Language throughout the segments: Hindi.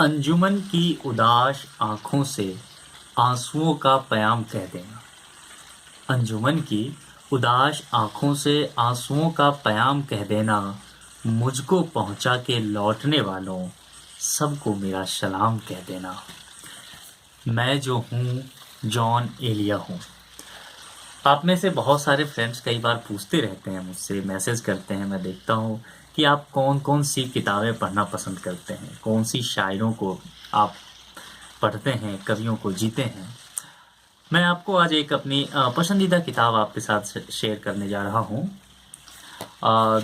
अंजुमन की उदास आंखों से आंसुओं का प्याम कह देना। अंजुमन की उदास आंखों से आंसुओं का प्याम कह देना। मुझको पहुंचा के लौटने वालों सबको मेरा सलाम कह देना। मैं जो हूँ जॉन एलिया हूँ। आप में से बहुत सारे फ्रेंड्स कई बार पूछते रहते हैं, मुझसे मैसेज करते हैं। मैं देखता हूँ कि आप कौन कौन सी किताबें पढ़ना पसंद करते हैं, कौन सी शायरों को आप पढ़ते हैं, कवियों को जीते हैं। मैं आपको आज एक अपनी पसंदीदा किताब आपके साथ शेयर करने जा रहा हूँ।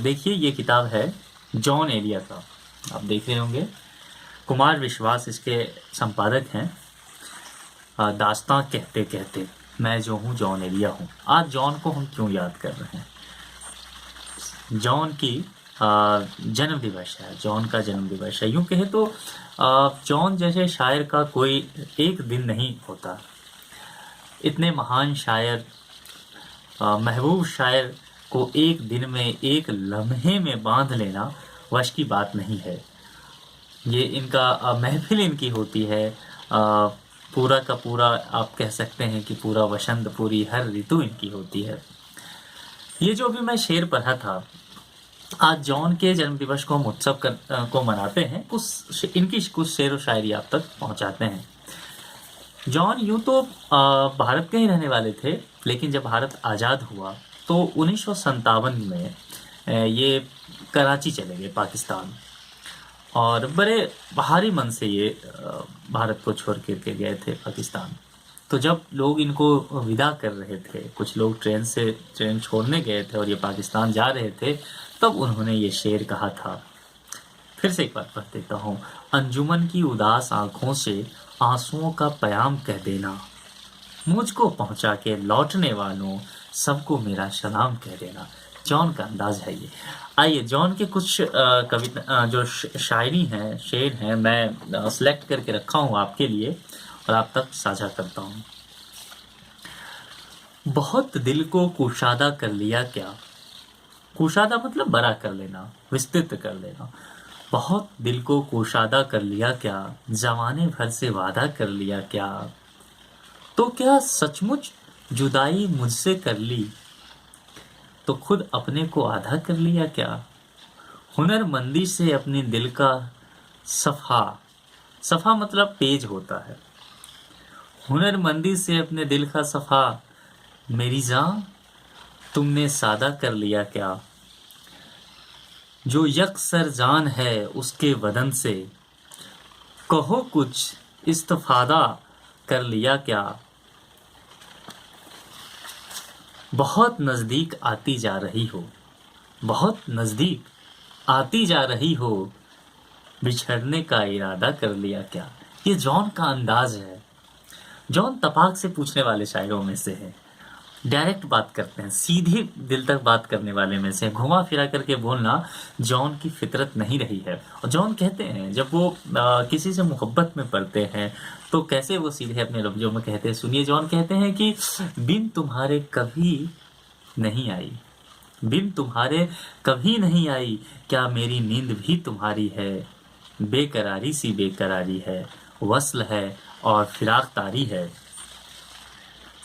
देखिए, ये किताब है जॉन एलिया का। आप देख रहे होंगे, कुमार विश्वास इसके संपादक हैं। दास्तां कहते कहते मैं जो हूँ जॉन एलिया हूँ। आज जॉन को हम क्यों याद कर रहे हैं? जॉन की जन्म दिवस है, जॉन का जन्म दिवस है। यूँ कहे तो जॉन जैसे शायर का कोई एक दिन नहीं होता। इतने महान शायर, महबूब शायर को एक दिन में, एक लम्हे में बांध लेना वश की बात नहीं है। ये इनका महफिल इनकी होती है। पूरा का पूरा आप कह सकते हैं कि पूरा वसंत, पूरी हर ऋतु इनकी होती है। ये जो भी मैं शेर पढ़ा था, आज जॉन के जन्म दिवस को हम उत्सव को मनाते हैं, इनकी कुछ शेर व शायरी आप तक पहुंचाते हैं। जॉन यूं तो भारत के ही रहने वाले थे, लेकिन जब भारत आज़ाद हुआ तो 1957 में ये कराची चले गए, पाकिस्तान। और बड़े भारी मन से ये भारत को छोड़ के गए थे पाकिस्तान। तो जब लोग इनको विदा कर रहे थे, कुछ लोग ट्रेन छोड़ने गए थे और ये पाकिस्तान जा रहे थे, तब उन्होंने ये शेर कहा था। फिर से एक बार पढ़ देता हूँ। अंजुमन की उदास आंखों से आंसुओं का प्याम कह देना। मुझको पहुंचा के लौटने वालों सबको मेरा सलाम कह देना। जॉन का अंदाज है ये। आइए, जॉन के कुछ कविता, जो शायरी हैं, शेर हैं, मैं सिलेक्ट करके रखा हूँ आपके लिए और आप तक साझा करता हूँ। बहुत दिल को कुशादा कर लिया क्या। कुशादा मतलब बड़ा कर लेना, विस्तृत कर लेना। बहुत दिल को कुशादा कर लिया क्या, जमाने भर से वादा कर लिया क्या। तो क्या सचमुच जुदाई मुझसे कर ली, तो खुद अपने को आधा कर लिया क्या। हुनरमंदी से अपने दिल का सफ़ा मतलब पेज होता है। हुनरमंदी से अपने दिल का सफ़ा मेरी जान तुमने सादा कर लिया क्या। जो यकसर जान है उसके बदन से, कहो कुछ इस्तिफादा कर लिया क्या। बहुत नज़दीक आती जा रही हो, बहुत नज़दीक आती जा रही हो, बिछड़ने का इरादा कर लिया क्या। ये जॉन का अंदाज है। जॉन तपाक से पूछने वाले शायरों में से है। डायरेक्ट बात करते हैं, सीधी दिल तक बात करने वाले में से। घुमा फिरा करके बोलना जॉन की फितरत नहीं रही है। और जॉन कहते हैं, जब वो किसी से मोहब्बत में पड़ते हैं तो कैसे वो सीधे अपने लफ्जों में कहते हैं। सुनिए, जॉन कहते हैं कि बिन तुम्हारे कभी नहीं आई, बिन तुम्हारे कभी नहीं आई, क्या मेरी नींद भी तुम्हारी है। बेकरारी सी बेकरारी है, वस्ल है और फिराक तारी है।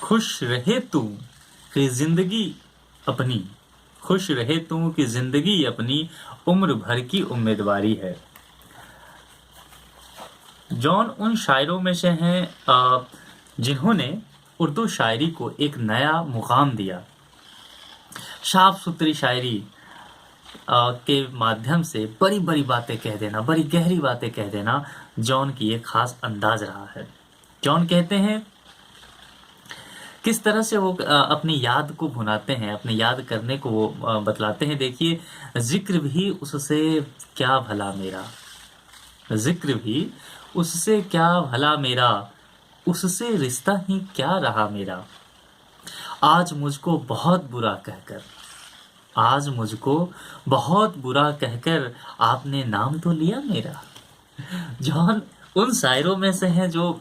खुश रहे तू कि जिंदगी अपनी, खुश रहे तू कि जिंदगी अपनी, उम्र भर की उम्मीदवारी है। जॉन उन शायरों में से हैं जिन्होंने उर्दू शायरी को एक नया मुकाम दिया। साफ सुथरी शायरी के माध्यम से बड़ी बड़ी बातें कह देना, बड़ी गहरी बातें कह देना जॉन की एक खास अंदाज रहा है। जॉन कहते हैं किस तरह से वो अपनी याद को भुनाते हैं, अपनी याद करने को वो बतलाते हैं। देखिए, जिक्र भी उससे क्या भला मेरा, जिक्र भी उससे क्या भला मेरा, उससे रिश्ता ही क्या रहा मेरा। आज मुझको बहुत बुरा कहकर, आज मुझको बहुत बुरा कहकर आपने नाम तो लिया मेरा। जॉन उन शायरों में से हैं जो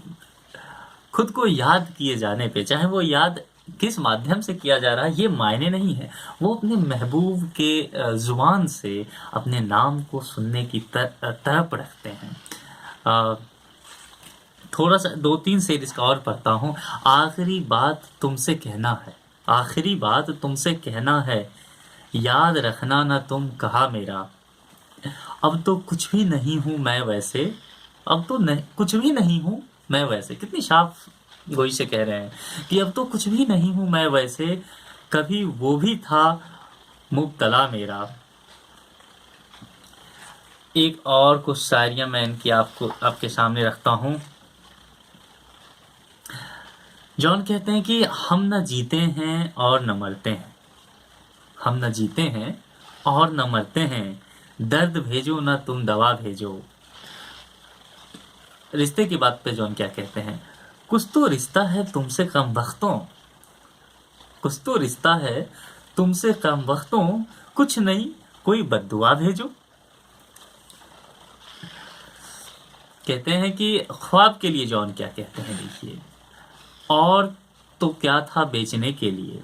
खुद को याद किए जाने पे, चाहे वो याद किस माध्यम से किया जा रहा है ये मायने नहीं है, वो अपने महबूब के जुबान से अपने नाम को सुनने की तरफ रखते हैं। थोड़ा सा 2-3 शेर इसका और पढ़ता हूँ। आखिरी बात तुमसे कहना है, आखिरी बात तुमसे कहना है, याद रखना ना तुम कहा मेरा। अब तो कुछ भी नहीं हूँ मैं वैसे, अब तो नहीं कुछ भी नहीं हूँ मैं वैसे। कितनी साफ गोई से कह रहे हैं कि अब तो कुछ भी नहीं हूँ मैं वैसे, कभी वो भी था मुब्तला मेरा। एक और कुछ शायरियाँ मैं इनकी आपके सामने रखता हूँ। जॉन कहते हैं कि हम न जीते हैं और न मरते हैं, हम न जीते हैं और न मरते हैं, दर्द भेजो ना तुम दवा भेजो। रिश्ते की बात पे जॉन क्या कहते हैं, कुछ तो रिश्ता है तुमसे कम वक्तों, कुछ तो रिश्ता है तुमसे कम वक्तों, कुछ नहीं कोई बद्दुआ भेजो। कहते हैं कि ख्वाब के लिए जॉन क्या कहते हैं, देखिए, और तो क्या था बेचने के लिए,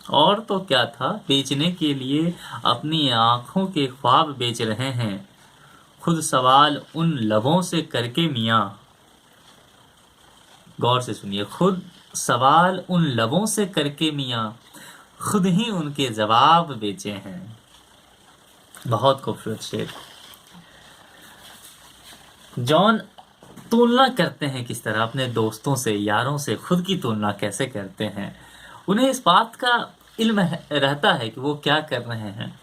और तो क्या था बेचने के लिए, अपनी आंखों के ख्वाब बेच रहे हैं, खुद सवाल उन लबों से करके मियाँ। गौर से सुनिए, खुद सवाल उन लबों से करके मियाँ, खुद ही उनके जवाब बेचे हैं। बहुत खूबसूरत शेर। जॉन तुलना करते हैं किस तरह अपने दोस्तों से, यारों से खुद की तुलना कैसे करते हैं। उन्हें इस बात का इल्म रहता है कि वो क्या कर रहे हैं,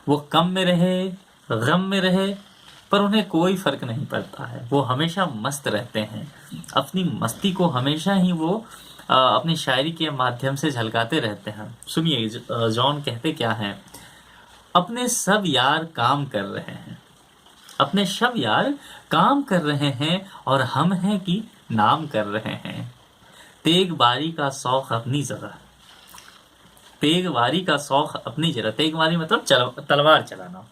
वो कम में रहे गम में रहे, पर उन्हें कोई फर्क नहीं पड़ता है। वो हमेशा मस्त रहते हैं, अपनी मस्ती को हमेशा ही वो अपनी शायरी के माध्यम से झलकाते रहते हैं। सुनिए जॉन कहते क्या हैं, अपने सब यार काम कर रहे हैं, अपने सब यार काम कर रहे हैं, और हम हैं कि नाम कर रहे हैं। तेग बारी का शौक अपनी जगह, तेग बारी का शौक अपनी जगह, तेग बारी मतलब तलवार चलाना।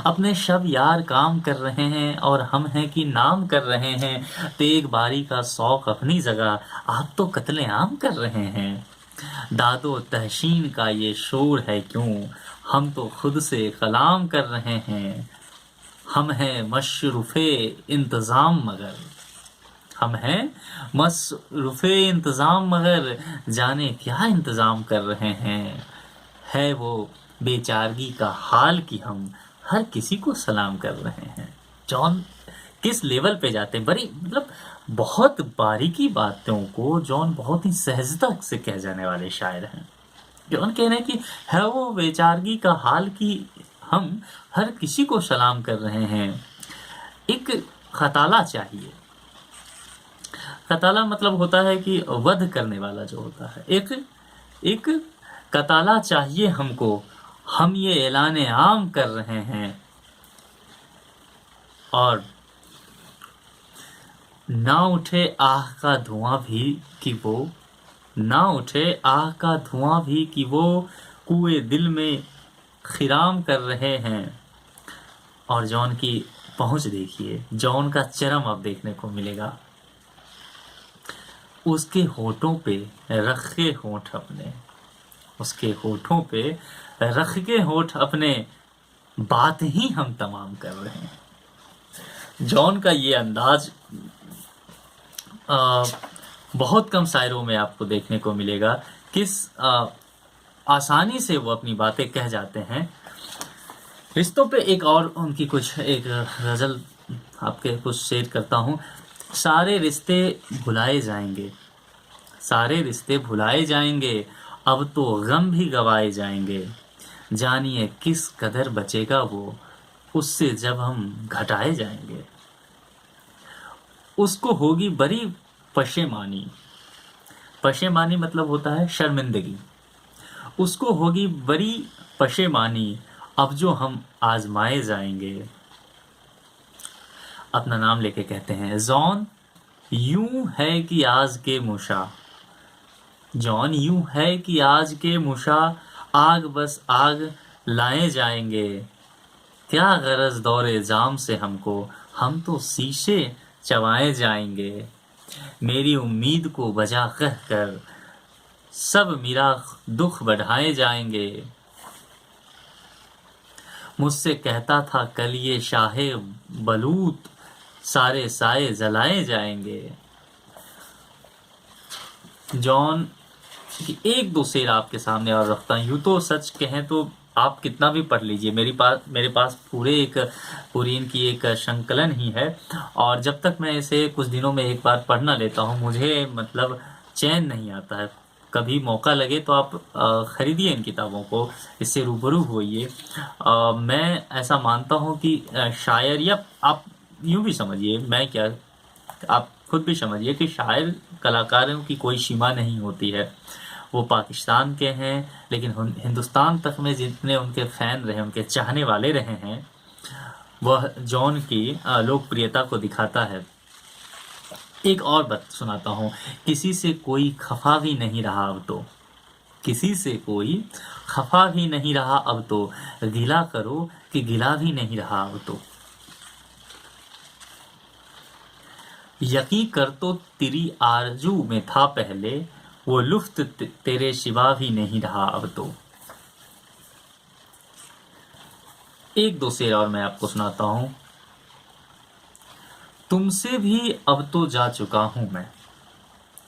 अपने सब यार काम कर रहे हैं और हम हैं कि नाम कर रहे हैं, तेग बारी का शौक अपनी जगह, आप तो कत्ले आम कर रहे हैं। दादो तहसीन का ये शोर है क्यों, हम तो खुद से कलाम कर रहे हैं। हम हैं मशरूफ़े इंतज़ाम मगर, हम हैं मशरूफ़े इंतज़ाम मगर, जाने क्या इंतज़ाम कर रहे हैं। है वो बेचारगी का हाल कि हम हर किसी को सलाम कर रहे हैं। जॉन किस लेवल पे जाते हैं, बड़ी मतलब बहुत बारीकी बातों को जॉन बहुत ही सहजता से कह जाने वाले शायर हैं। जॉन कह रहे हैं कि है वो बेचारगी का हाल कि हम हर किसी को सलाम कर रहे हैं। एक खताला चाहिए, खताला मतलब होता है कि वध करने वाला जो होता है, एक कताला चाहिए हमको, हम ये ऐलान आम कर रहे हैं। और ना उठे आह का धुआं भी कि वो, ना उठे आह का धुआं भी कि वो, कुएं दिल में खिराम कर रहे हैं। और जॉन की पहुंच देखिए, जॉन का चरम अब देखने को मिलेगा। उसके होठों पे रखे होठ अपने, उसके होठों पे रख के होठ अपने, बात ही हम तमाम कर रहे हैं। जॉन का ये अंदाज बहुत कम शायरों में आपको देखने को मिलेगा। किस आसानी से वो अपनी बातें कह जाते हैं। रिश्तों पे एक और उनकी कुछ एक गज़ल आपके कुछ शेयर करता हूँ। सारे रिश्ते भुलाए जाएंगे, सारे रिश्ते भुलाए जाएंगे, अब तो गम भी गवाए जाएंगे। जानिए किस कदर बचेगा वो, उससे जब हम घटाए जाएंगे। उसको होगी बड़ी पशेमानी, पशेमानी मतलब होता है शर्मिंदगी। उसको होगी बड़ी पशेमानी, अब जो हम आजमाए जाएंगे। अपना नाम लेके कहते हैं, जॉन यूं है कि आज के मुशा, जॉन यूं है कि आज के मुशा, आग बस आग लाए जाएंगे। क्या गरज दौरे जाम से हमको, हम तो शीशे चबाए जाएंगे। मेरी उम्मीद को बजा कह कर सब मेरा दुख बढ़ाए जाएंगे। मुझसे कहता था कल ये शाहे बलूत, सारे साए जलाए जाएंगे। जॉन की एक दो शेर आपके सामने और रखता हूँ। यूँ तो सच कहें तो आप कितना भी पढ़ लीजिए, मेरे पास पूरी इनकी एक संकलन ही है, और जब तक मैं इसे कुछ दिनों में एक बार पढ़ ना लेता हूँ मुझे मतलब चैन नहीं आता है। कभी मौका लगे तो आप खरीदिए इन किताबों को, इससे रूबरू होइए। मैं ऐसा मानता हूँ कि शायर, या आप यूँ भी समझिए, मैं क्या, आप खुद भी समझिए कि शायर कलाकारों की कोई सीमा नहीं होती है। वो पाकिस्तान के हैं, लेकिन हिंदुस्तान तक में जितने उनके फ़ैन रहे, उनके चाहने वाले रहे हैं, वह जॉन की लोकप्रियता को दिखाता है। एक और बात सुनाता हूँ। किसी से कोई खफा भी नहीं रहा अब तो, किसी से कोई खफा भी नहीं रहा अब तो, गिला करो कि गिला भी नहीं रहा अब तो। यकीन कर तो तेरी आरजू में था पहले, वो लुफ्त तेरे सिवा भी नहीं रहा अब तो। एक दो शेर और मैं आपको सुनाता हूँ। तुमसे भी अब तो जा चुका हूँ मैं,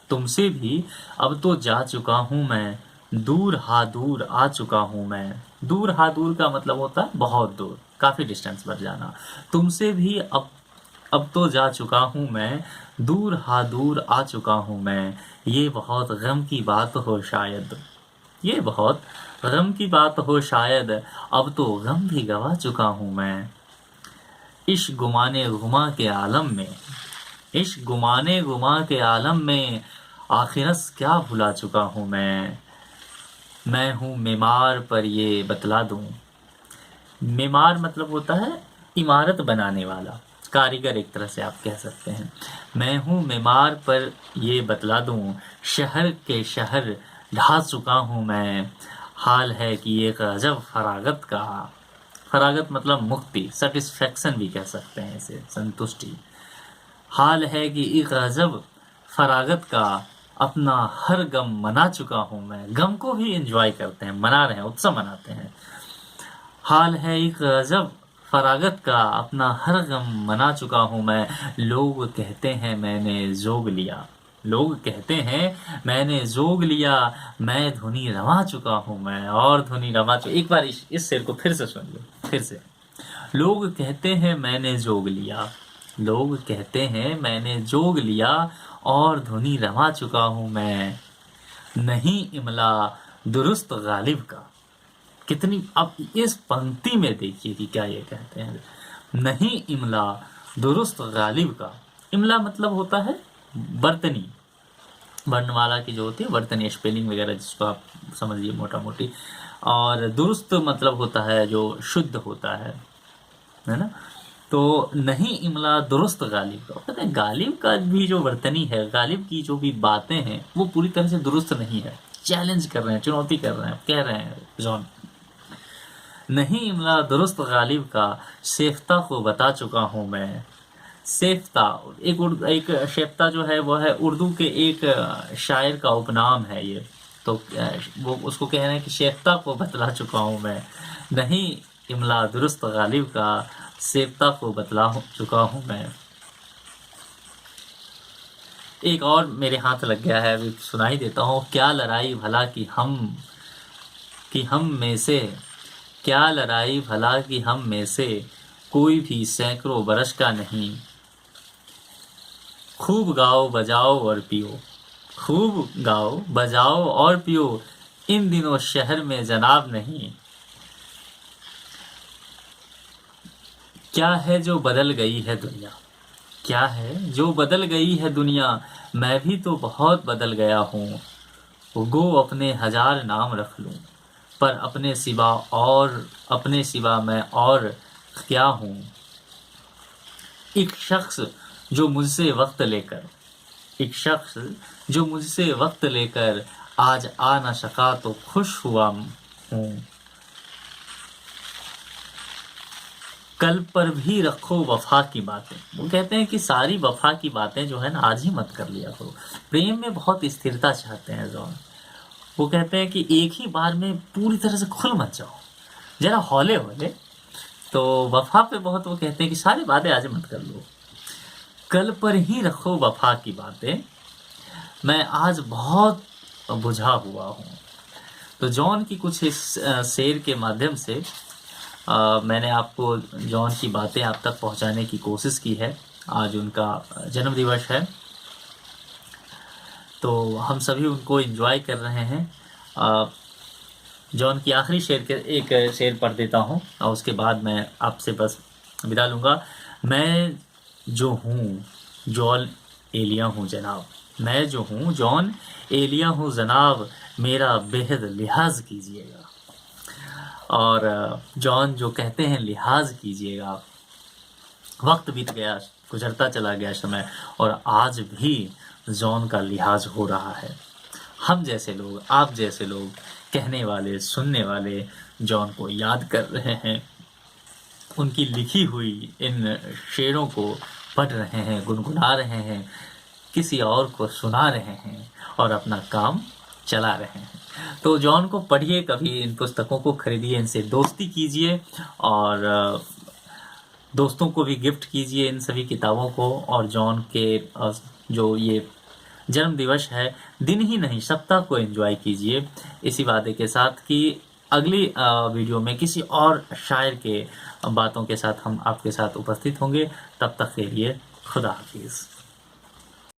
तुमसे भी अब तो जा चुका हूँ मैं, दूर हा दूर आ चुका हूँ मैं। दूर हा दूर का मतलब होता है बहुत दूर, काफ़ी डिस्टेंस पर जाना। तुमसे भी अब तो जा चुका हूँ मैं, दूर हा दूर आ चुका हूँ मैं। ये बहुत गम की बात हो शायद, ये बहुत गम की बात हो शायद, अब तो गम भी गवा चुका हूँ मैं। इश्क गुमाने गुमा के आलम में, इश्क गुमाने गुमा के आलम में, आखिरस क्या भुला चुका हूँ मैं हूँ मेमार पर ये बतला दूँ। मेमार मतलब होता है इमारत बनाने वाला, कारीगर एक तरह से आप कह सकते हैं। मैं हूँ मेमार पर ये बतला दूँ, शहर के शहर ढा चुका हूँ मैं। हाल है कि एक अजब फरागत का, फरागत मतलब मुक्ति, सेटिस्फेक्शन भी कह सकते हैं इसे, संतुष्टि। हाल है कि एक अजब फरागत का, अपना हर गम मना चुका हूँ मैं। गम को भी एंजॉय करते हैं, मना रहे हैं, उत्सव मनाते हैं। हाल है एक अजब फरागत का, अपना हर गम मना चुका हूँ मैं। लोग कहते हैं मैंने जोग लिया, लोग कहते हैं मैंने जोग लिया, मैं धुनी रमा चुका हूँ मैं, और धुनी रमा चुका। एक बार इस शेर को फिर से सुन लो, फिर से। लोग कहते हैं मैंने जोग लिया, लोग कहते हैं मैंने जोग लिया, और धुनी रमा चुका हूँ मैं। नहीं इमला दुरुस्त गालिब का, कितनी, अब इस पंक्ति में देखिए कि क्या ये कहते हैं। नहीं इमला दुरुस्त गालिब का, इमला मतलब होता है बर्तनी, वर्णमाला की जो होती है वर्तनी, स्पेलिंग वगैरह जिसको आप समझिए मोटा मोटी। और दुरुस्त मतलब होता है जो शुद्ध होता है ना। तो नहीं इमला दुरुस्त गालिब का, कहते हैं गालिब का भी जो वर्तनी है, गालिब की जो भी बातें हैं वो पूरी तरह से दुरुस्त नहीं है। चैलेंज कर रहे हैं, चुनौती कर रहे हैं, कह रहे हैं जॉन। नहीं इमला दुरुस्त गालिब का, शेफ्ता को बता चुका हूँ मैं। शेफ्ता एक शेफ्ता जो है वो है उर्दू के एक शायर का उपनाम है ये। तो वो उसको कह रहे हैं कि शेफ्ता को बतला चुका हूँ मैं। नहीं इमला दुरुस्त गालिब का, शेफ्ता को बतला चुका हूँ मैं। एक और मेरे हाथ लग गया है, अभी सुना ही देता हूँ। क्या लड़ाई भला कि हम में से, क्या लड़ाई भला कि हम में से, कोई भी सैकड़ों बरस का नहीं। खूब गाओ बजाओ और पियो, खूब गाओ बजाओ और पियो, इन दिनों शहर में जनाब नहीं। क्या है जो बदल गई है दुनिया, क्या है जो बदल गई है दुनिया, मैं भी तो बहुत बदल गया हूँ। गो अपने हजार नाम रख लूँ, पर अपने सिवा मैं और क्या हूँ। एक शख्स जो मुझसे वक्त लेकर, एक शख्स जो मुझसे वक्त लेकर आज आ न सका तो खुश हुआ हूँ। कल पर भी रखो वफा की बातें, वो कहते हैं कि सारी वफा की बातें जो है ना आज ही मत कर लिया करो। प्रेम में बहुत स्थिरता चाहते हैं जॉन। वो कहते हैं कि एक ही बार में पूरी तरह से खुल मत जाओ, जरा हौले हौले। तो वफा पे बहुत वो कहते हैं कि सारी बातें आज मत कर लो। कल पर ही रखो वफा की बातें, मैं आज बहुत बुझा हुआ हूँ। तो जॉन की कुछ इस शेर के माध्यम से मैंने आपको जॉन की बातें आप तक पहुंचाने की कोशिश की है। आज उनका जन्म दिवस है, तो हम सभी उनको एंजॉय कर रहे हैं। जॉन की आखिरी शेर के एक शेर पढ़ देता हूँ और उसके बाद मैं आपसे बस विदा लूँगा। मैं जो हूँ जॉन एलिया हूँ जनाब, मैं जो हूँ जॉन एलिया हूँ जनाब, मेरा बेहद लिहाज कीजिएगा। और जॉन जो कहते हैं लिहाज कीजिएगा। वक्त बीत गया, गुजरता चला गया समय, और आज भी जॉन का लिहाज हो रहा है। हम जैसे लोग, आप जैसे लोग, कहने वाले, सुनने वाले जॉन को याद कर रहे हैं, उनकी लिखी हुई इन शेरों को पढ़ रहे हैं, गुनगुना रहे हैं, किसी और को सुना रहे हैं और अपना काम चला रहे हैं। तो जॉन को पढ़िए, कभी इन पुस्तकों को खरीदिए, इनसे दोस्ती कीजिए और दोस्तों को भी गिफ्ट कीजिए इन सभी किताबों को। और जॉन के जो ये जन्म दिवस है, दिन ही नहीं सप्ताह को एंजॉय कीजिए, इसी वादे के साथ कि अगली वीडियो में किसी और शायर के बातों के साथ हम आपके साथ उपस्थित होंगे। तब तक के लिए खुदा हाफिज़।